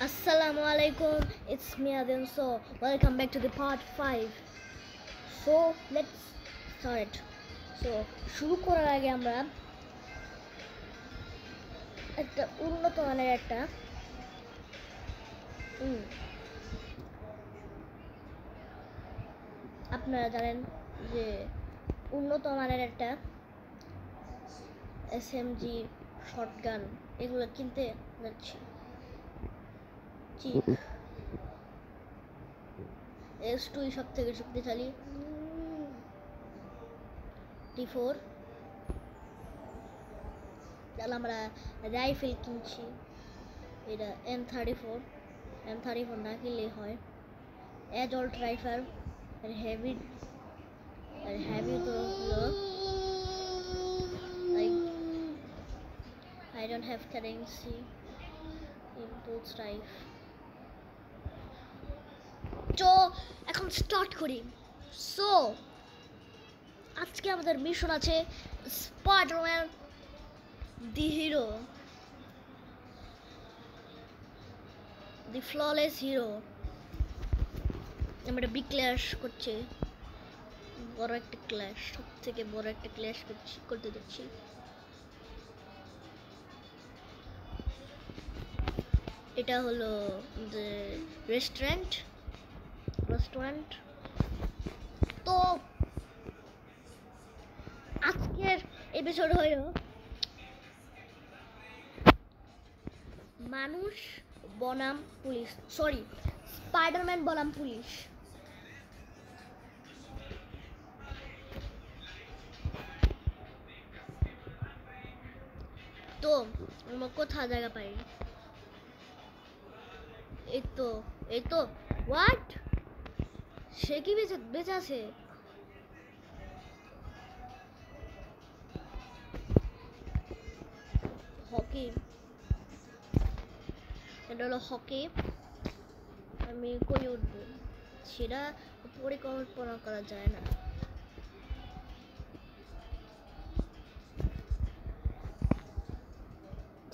Assalamu alaikum, it's me Adin. So welcome back to the part 5. So let's start. So শুরু করার আগে আমরা একটা উন্নত মানের একটা আপনারা জানেন যে উন্নত মানের একটা এসএমজি শটগান এগুলো কিনতে যাচ্ছি। চিক S2 সব থেকে শক্তিশালী, T4 তাহলে আমরা রাইফেল কিনছি। এটা M34 না কিনলেই হয়। অ্যাডল্ট রাইফেল আর হেভি তো হলো I don't have currency in both life. তো এখন স্টার্ট করি। সো আজকে আমাদের মিশন আছে স্পাইডারম্যান দি হিরো, দি ফ্ললেস হিরো। আমরা বিগ ক্ল্যাশ করছে, বড় একটা ক্ল্যাশ, সব থেকে বড় একটা ক্ল্যাশ করতে যাচ্ছি। এটা হলো রেস্টুরেন্ট। তো আজকের এপিসোড হলো মানুষ বনাম পুলিশ, সরি স্পাইডারম্যান বনাম পুলিশ। তো আমরা কোথায় জায়গা পাই? এই তো হোয়াট, সে কি বেঁচে আছে? হকি, এটা হলো হকি। আমি কই উঠবো সেটা পরিকল্পনা করা যায় না।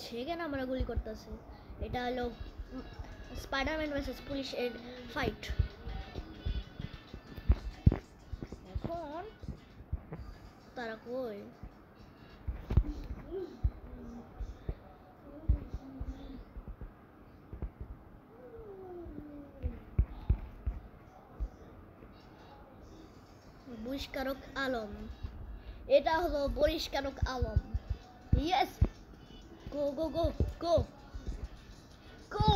সেখানে আমরা গুলি করতেছি। এটা হলো স্পাইডারম্যান ভার্সেস পুলিশ এর ফাইট। এখন তারা কই? বহিষ্কারক আলম, এটা হলো বহিষ্কারক আলম। ইয়েস, গো গো গো গো গো।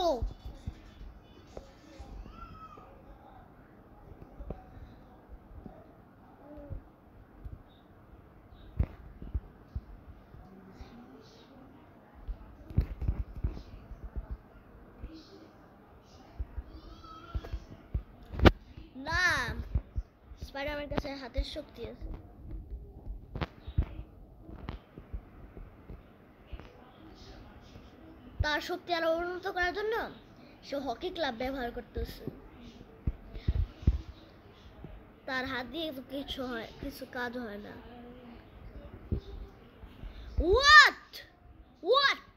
না, স্পাইডারম্যানের কাছে হাতের শক্তি আছে। তার শক্তি আরো উন্নত করার জন্য সে হকি ক্লাব ব্যবহার করতেছে। তার হাত দিয়ে কিছু কাজ হয় না। What?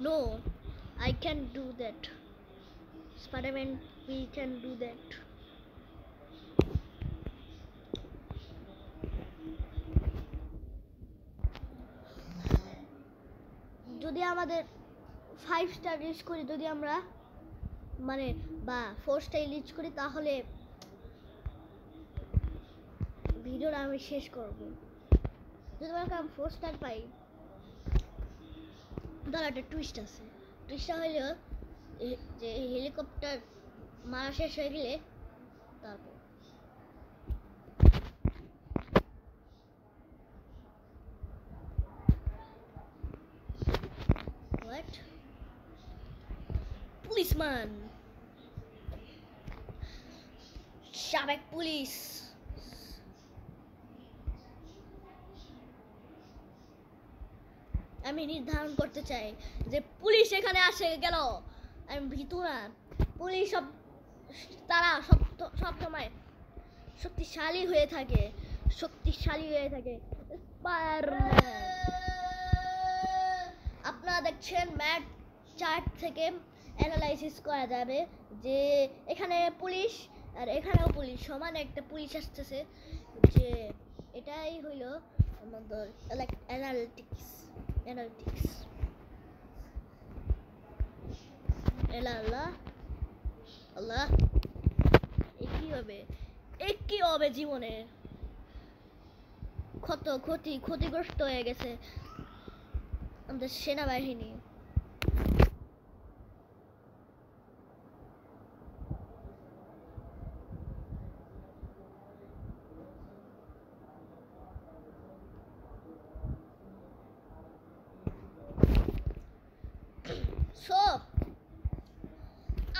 No, I can do that. Spider-Man, we can do that. যদি আমাদের 5 স্টার রিচ করি, যদি আমরা মানে বা 4 স্টার রিচ করি, তাহলে ভিডিওটা আমি শেষ করব। যদি আমরা 4 স্টার পাই, তাহলে একটা টুইস্ট আছে। টুইস্টটা হলো যে হেলিকপ্টার মারা শেষ হয়ে গেলে তারপর হোয়াট, পুলিশম্যান, সাবেক পুলিশ। আমি নির্ধারণ করতে চাই যে পুলিশ এখানে আসে গেল, আমি ভীতু না। পুলিশ তারা সব সময় শক্তিশালী হয়ে থাকে। আপনারা দেখছেন ম্যাড চার্ট থেকে অ্যানালাইসিস করা যাবে যে এখানে পুলিশ আর এখানেও পুলিশ, সমান একটা পুলিশ আসতেছে, যে এটাই হইল আমাদের অ্যানালিটিক্স। আল্লাহ আল্লাহ, কি হবে জীবনে, ক্ষতিগ্রস্ত হয়ে গেছে আমাদের সেনাবাহিনী।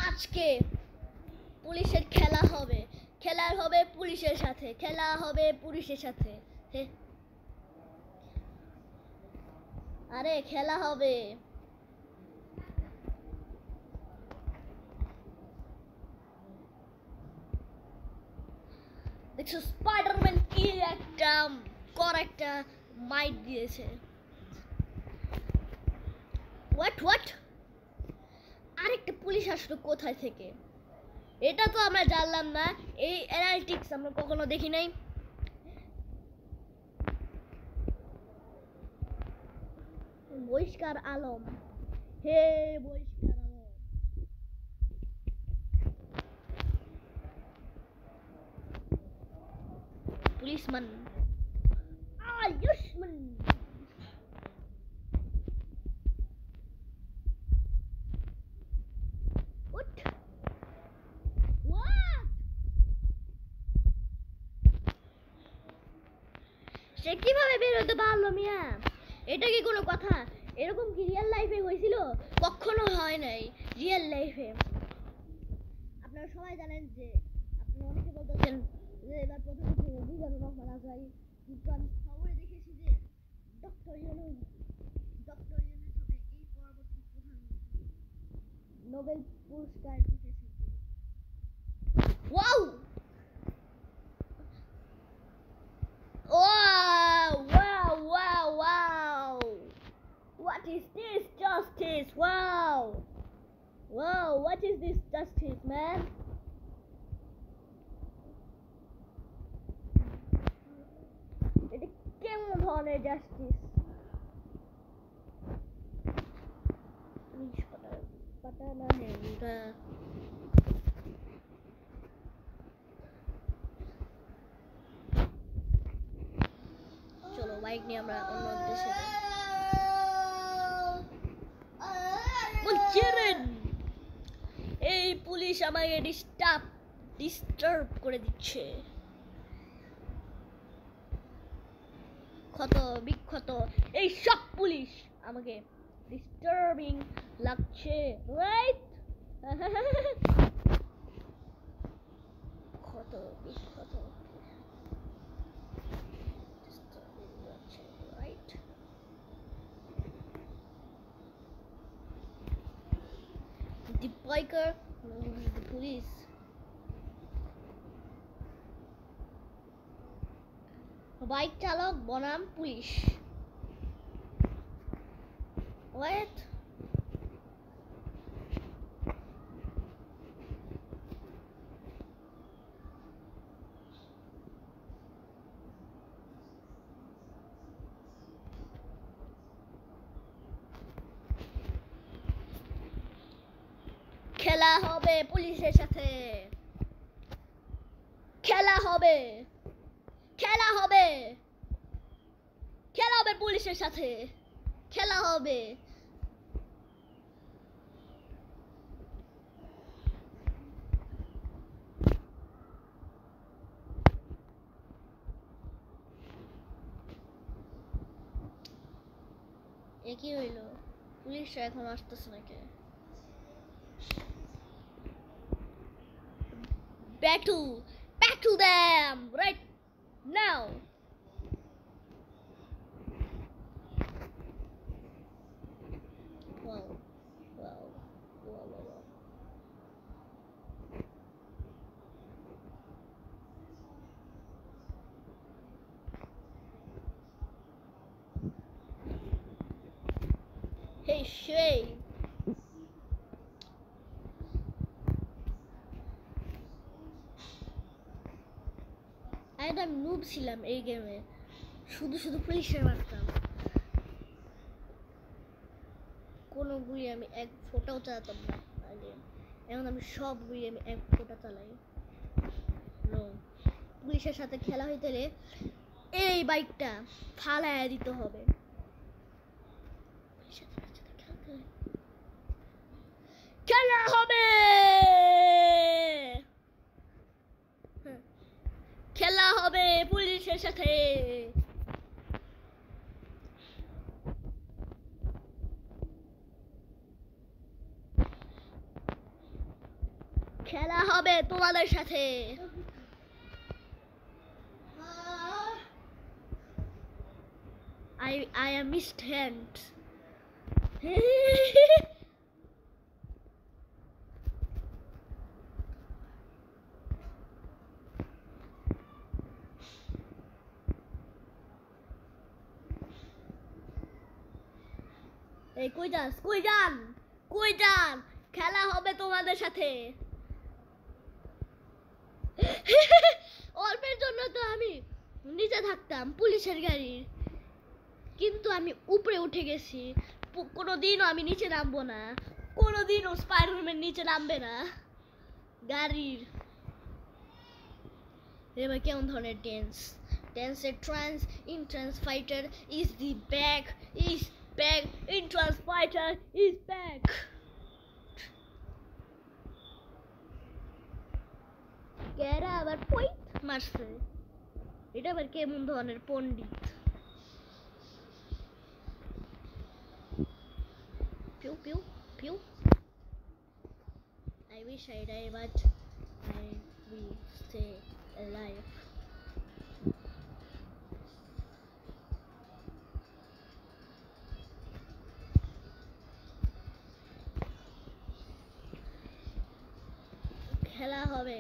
আজকে পুলিশের খেলা হবে পুলিশের সাথে, আরে খেলা হবে। দেখছো স্পাইডারম্যান কি একটা মাইট দিয়েছে। হোয়াট আরেকটা পুলিশ আসলো কোথায় থেকে, এটা তো আমরা জানলাম না। এই অ্যানালিটিক্স আমরা কখনো দেখি নাই। বহিষ্কার আলম, হে বহিষ্কার আলম, পুলিশম্যান আয়ুষ্মান। সে কিভাবে বের হতে পারলো মিয়া? এটা কি কোনো কথা? এরকম কি রিয়েল লাইফে হয়েছিল? কখনো হয় নাই রিয়েল লাইফে। আপনারা সবাই জানেন যে, আপনারা অনেকে বলতেছেন যে এবার প্রথম থেকে বিজানুর রহমান আজহারি, কিন্তু আমি খবরে দেখেছি যে ডক্টর ইউনূস হবে এই পরবর্তী প্রধানমন্ত্রী, নোবেল পুরস্কার জিতেছে। Wow wow, what is this justice? Wow, what is this justice, man? এটা কেমন ধরনের জাস্টিস? पता ना है उनका। চলো বাইক নিয়ে আমরা অন্য দেশে বলছিলেন। এই পুলিশ আমাকে ডিস্টার্ব করে দিচ্ছে। ক্ষত বিক্ষত এই সব পুলিশ আমাকে ডিস্টার্বিং লাগছে, রাইট? ক্ষত বিক্ষত right? The biker, the police. Bike চালক বনাম পুলিশ। What? খেলা হবে পুলিশের সাথে, খেলা হবে পুলিশের সাথে, খেলা হবে। কি হইল? পুলিশরা এখন আসতেছে নাকি? Battle them right now. Wow. Hey Shay, সময়টা আমি নুব ছিলাম এই গেমে, শুধু শুধু পুলিশের মারতাম, কোনো গুলি আমি এক ফোঁটাও চালাতাম না আগে। এখন আমি সব গুলি আমি এক ফোঁটা চালাই। নো, পুলিশের সাথে খেলা হইতে হলে এই বাইকটা ফালাইয়া দিতে হবে। খেলা হবে, খেলা হবে পুলিশের সাথে। খেলা হবে তোমাদের সাথে। I am missed hand. এই কই যাস, কই যান, কই যান? খেলা হবে তোমাদের সাথে। অল্পের জন্য তো আমি নিচে থাকতাম পুলিশের গাড়ির, কিন্তু আমি উপরে উঠে গেছি। কোনোদিনও আমি নিচে নামবো না, কোনোদিনও স্পাইডারম্যান নিচে নামবে না গাড়ির। এবার কেমন ধরনের টেন্স টেন্সের trans in trans fighter is the back, is back in trans fighter is back. কেরা আবার পয়েন্ট মারছে, এটা আবার কেমন ধরনের পণ্ডিত। Pew pew pew. I wish I die, but I will stay alive. খেলা হবে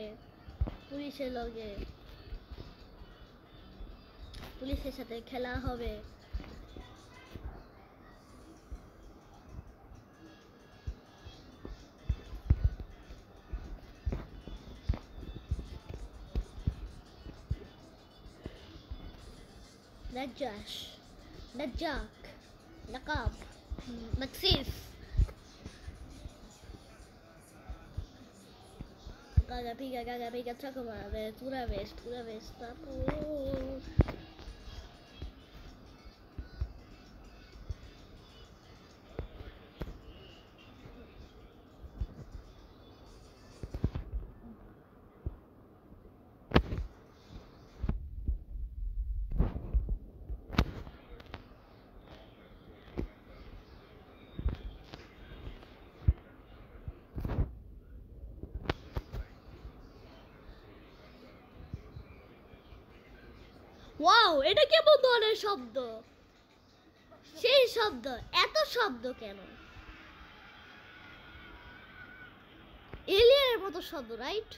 পুলিশের লগে, পুলিশের সাথে খেলা হবে। نجاش، نجاك، نقاب، مكسيس. Gaga piga choco madre, una vez, papu. Wow, এটা কেমন ধরনের শব্দ? সেই শব্দ, এত শব্দ কেন? এলিয়েনের মতো শব্দ, right?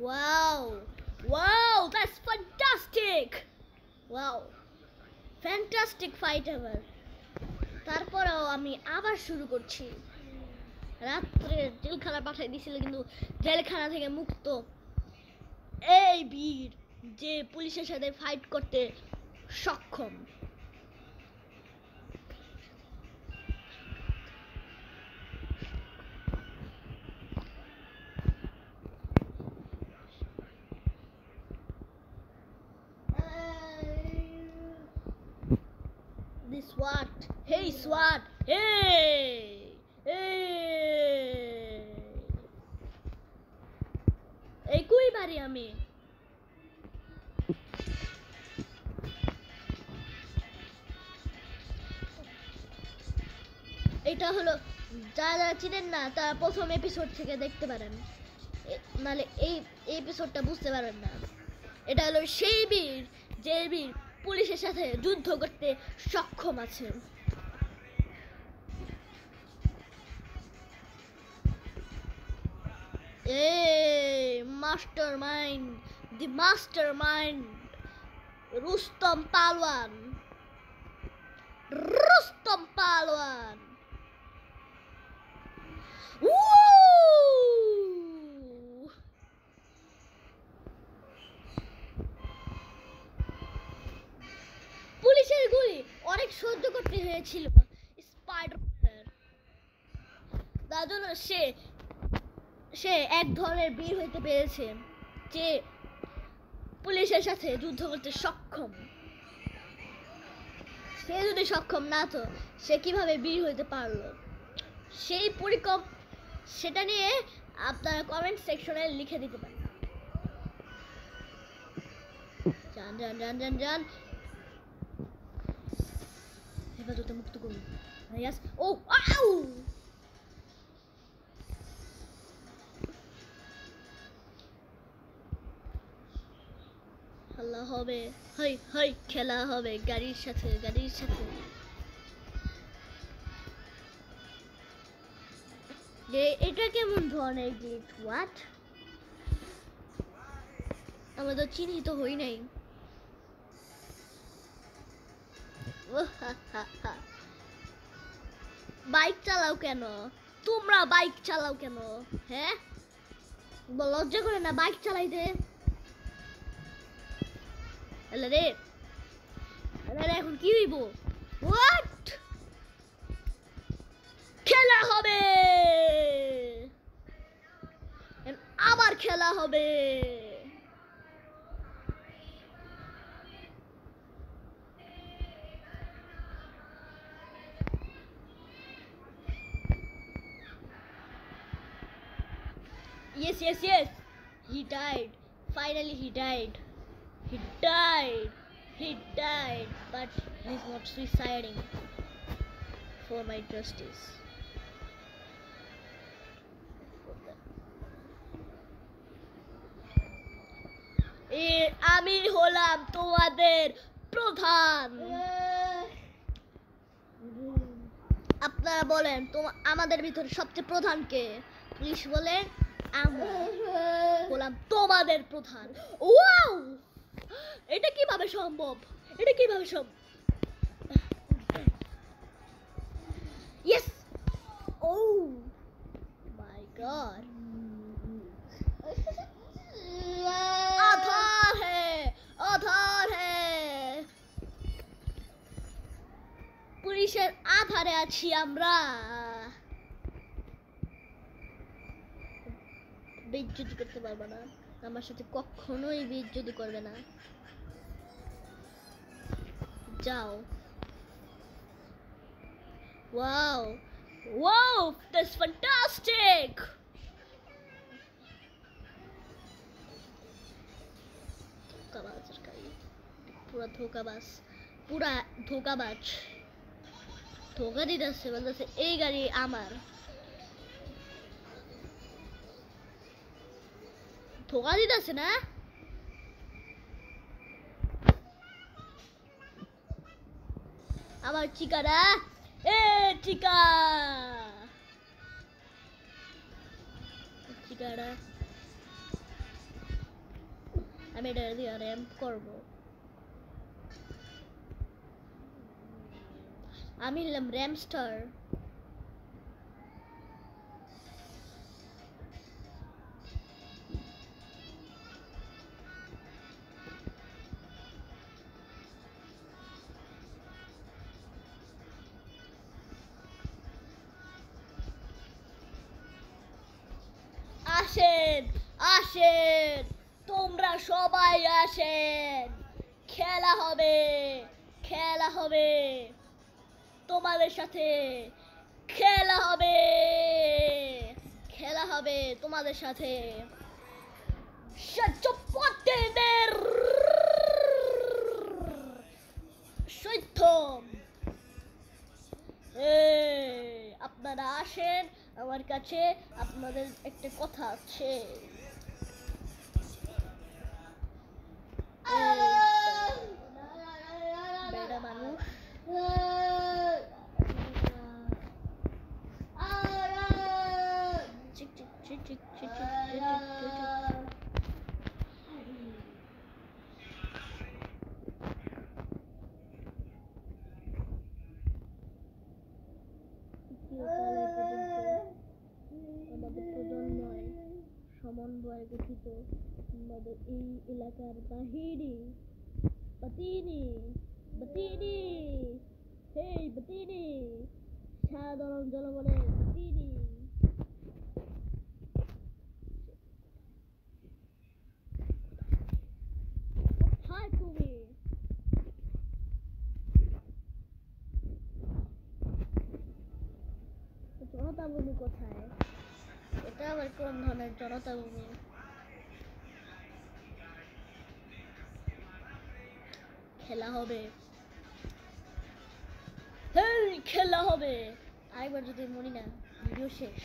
Wow, wow, that's fantastic. Wow, fantastic fight ever. তারপরেও আমি আবার শুরু করছি। রাত্রে জেলখানা পাঠিয়ে দিয়েছিল, কিন্তু জেলখানা থেকে মুক্ত এই বীর যে পুলিশের সাথে ফাইট করতে সক্ষম। This SWAT, hey SWAT, hey, hey. এই কই বাড়ি আমি? এটা হলো, যারা চিনেন না তারা প্রথম এপিসোড থেকে দেখতে পারেন, নাহলে এই এপিসোডটা বুঝতে পারবেন না। এটা হলো সেই বীর যে বীর পুলিশের সাথে যুদ্ধ করতে সক্ষম আছে। মাস্টারমাইন্ড, দি মাস্টারমাইন্ড রুস্তম পালওয়ান, রুস্তম পালোয়ান। পুলিশের গুলি অনেক সহ্য করতে হয়েছিল স্পাইডারম্যানের, তার জন্য সে এক ধরনের বীর হইতে পেরেছে, যে পুলিশের সাথে যুদ্ধ করতে সক্ষম। সে যদি সক্ষম না তো সে কিভাবে বীর হইতে পারলো, সেই সেটা নিয়ে আপনারা কমেন্ট সেকশনে লিখে দিতে পারেন। যান যান যান যান যান, হেফাজতে মুক্ত করুন। ও আউ, খেলা হবে, হাই হাই খেলা হবে গাড়ির সাথে, গাড়ির সাথে। এটা কেমন ধরনের গেট? হোয়াট? আমরা তো চিহ্নিত হই নাই। বাইক চালাও কেন তোমরা? বাইক চালাও কেন? হ্যাঁ, লজ্জা করে না বাইক চালাইতে? রে এখন কি হইব? হোয়াট? খেলা হবে, আবার খেলা হবে। Yes, yes, yes. He died. Finally, he died. He died. He died. But he's not suiciding for my justice. আমি হলাম তোমাদের প্রধান। আপনারা বলেন আমাদের ভিতরে সবচেয়ে প্রধান কে? পুলিশ বলে আমরা হলাম তোমাদের প্রধান। ওয়াও, এটা কিভাবে সম্ভব? এটা কিভাবে সম্ভব? ইয়েস, ও মাই গড, আধার হে, আধার হে। পুলিশের আধারে আছি আমরা। বেইজ্জতি করতে পারবে না, আমার সাথে কখনোই বেইজ্জতি করবে না। যাও। Wow wow, that's fantastic. পুরা ধোকাবাজ, পুরা ধোকাবাজ। ধোকা দিতেছে, বলতেছে এই গাড়ি আমার। ধোকা দিতেছে না? আমার চিকারা, এ চিকা চিকারা, আমি এটা দিয়ে র্যাম্প করবো। আমি হলাম র্যামস্টার। আসেন আসেন, তোমরা সবাই আসেন, খেলা হবে, খেলা হবে তোমাদের সাথে, খেলা হবে, খেলা হবে তোমাদের সাথে। সত্যপতিদের সত্যম, আপনারা আসেন আমার কাছে, আপনাদের একটা কথা আছে। বেড়া মানুষ, চিক চিক চিক চিক চিক চিক। বয় গঠিত আমাদের এই এলাকার বাহিরে বাতিনি বাতিনি হেই বাতিনি সাধারণ জনগণের বাতিনি কোথায় তুমি জনতা ভূমি কোথায় এটা আবার কোন ধরনের জনতা ভূমি খেলা হবে হেই খেলা হবে আরেকবার যদি মরি না ভিডিও শেষ